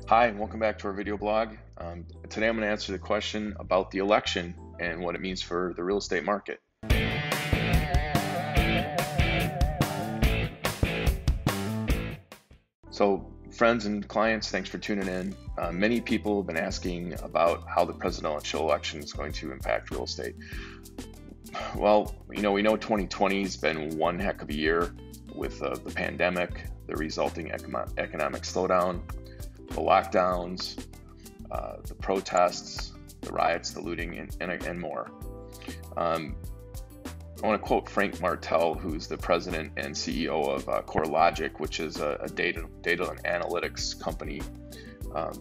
Hi, and welcome back to our video blog. Today I'm going to answer the question about the election and what it means for the real estate market. So, friends and clients, thanks for tuning in. Many people have been asking about how the presidential election is going to impact real estate. Well, we know 2020 has been one heck of a year with the pandemic, the resulting economic slowdown, the lockdowns, the protests, the riots, the looting, and more. I want to quote Frank Martell, who's the president and CEO of CoreLogic, which is a data and analytics company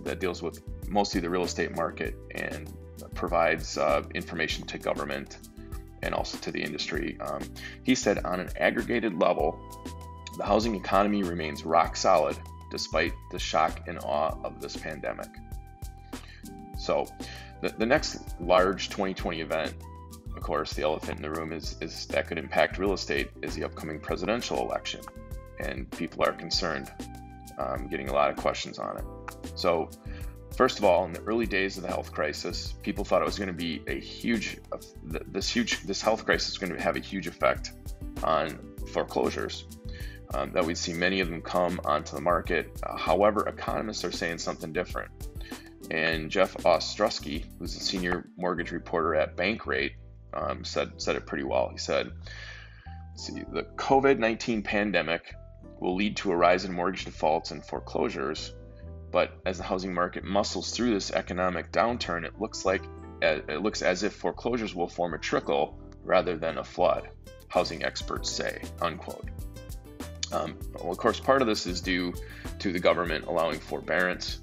that deals with mostly the real estate market and provides information to government and also to the industry. He said, on an aggregated level, the housing economy remains rock solid despite the shock and awe of this pandemic. So the next large 2020 event, of course, the elephant in the room is that could impact real estate is the upcoming presidential election. And people are concerned, getting a lot of questions on it. So first of all, in the early days of the health crisis, people thought it was going to be this health crisis is going to have a huge effect on foreclosures. That we'd see many of them come onto the market. However, economists are saying something different. And Jeff Ostrowski, who's a senior mortgage reporter at Bankrate, said it pretty well. He said, the COVID-19 pandemic will lead to a rise in mortgage defaults and foreclosures, but as the housing market muscles through this economic downturn, it looks as if foreclosures will form a trickle rather than a flood, housing experts say, unquote. Well, of course, part of this is due to the government allowing forbearance,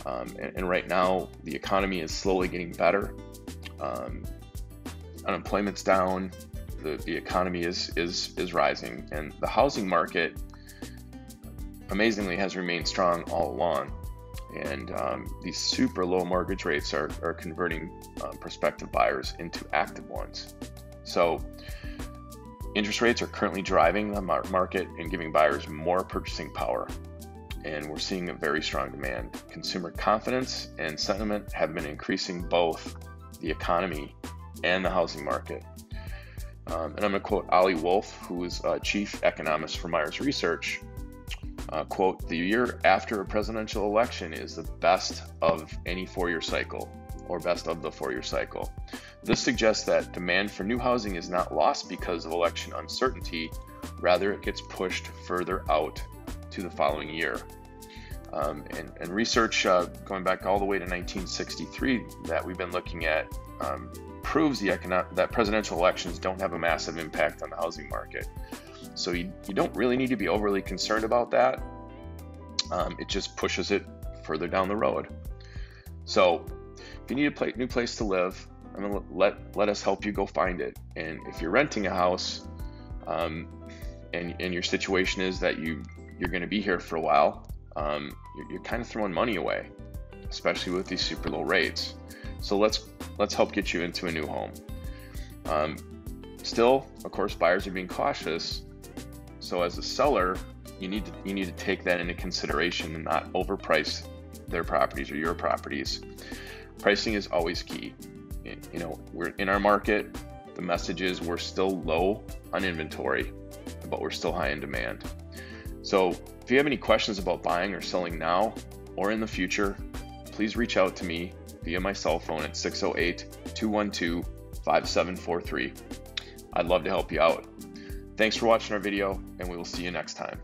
and right now the economy is slowly getting better. Unemployment's down, the economy is rising, and the housing market amazingly has remained strong all along. And these super low mortgage rates are converting prospective buyers into active ones. So interest rates are currently driving the market and giving buyers more purchasing power. And we're seeing a very strong demand. Consumer confidence and sentiment have been increasing both the economy and the housing market. And I'm going to quote Ollie Wolf, who is chief economist for Myers Research. Quote, the year after a presidential election is the best of any four-year cycle, or best of the four-year cycle. This suggests that demand for new housing is not lost because of election uncertainty, rather it gets pushed further out to the following year. And research going back all the way to 1963 that we've been looking at proves that presidential elections don't have a massive impact on the housing market. So you don't really need to be overly concerned about that. It just pushes it further down the road. So if you need a new place to live, I'm gonna let us help you go find it. And if you're renting a house, and your situation is that you're going to be here for a while, you're kind of throwing money away, especially with these super low rates. So let's help get you into a new home. Still, of course, buyers are being cautious. So as a seller, you need to take that into consideration and not overprice their properties or your properties. Pricing is always key. We're in our market. The message is we're still low on inventory, but we're still high in demand. So if you have any questions about buying or selling now or in the future, please reach out to me via my cell phone at 608-212-5743. I'd love to help you out. Thanks for watching our video, and we will see you next time.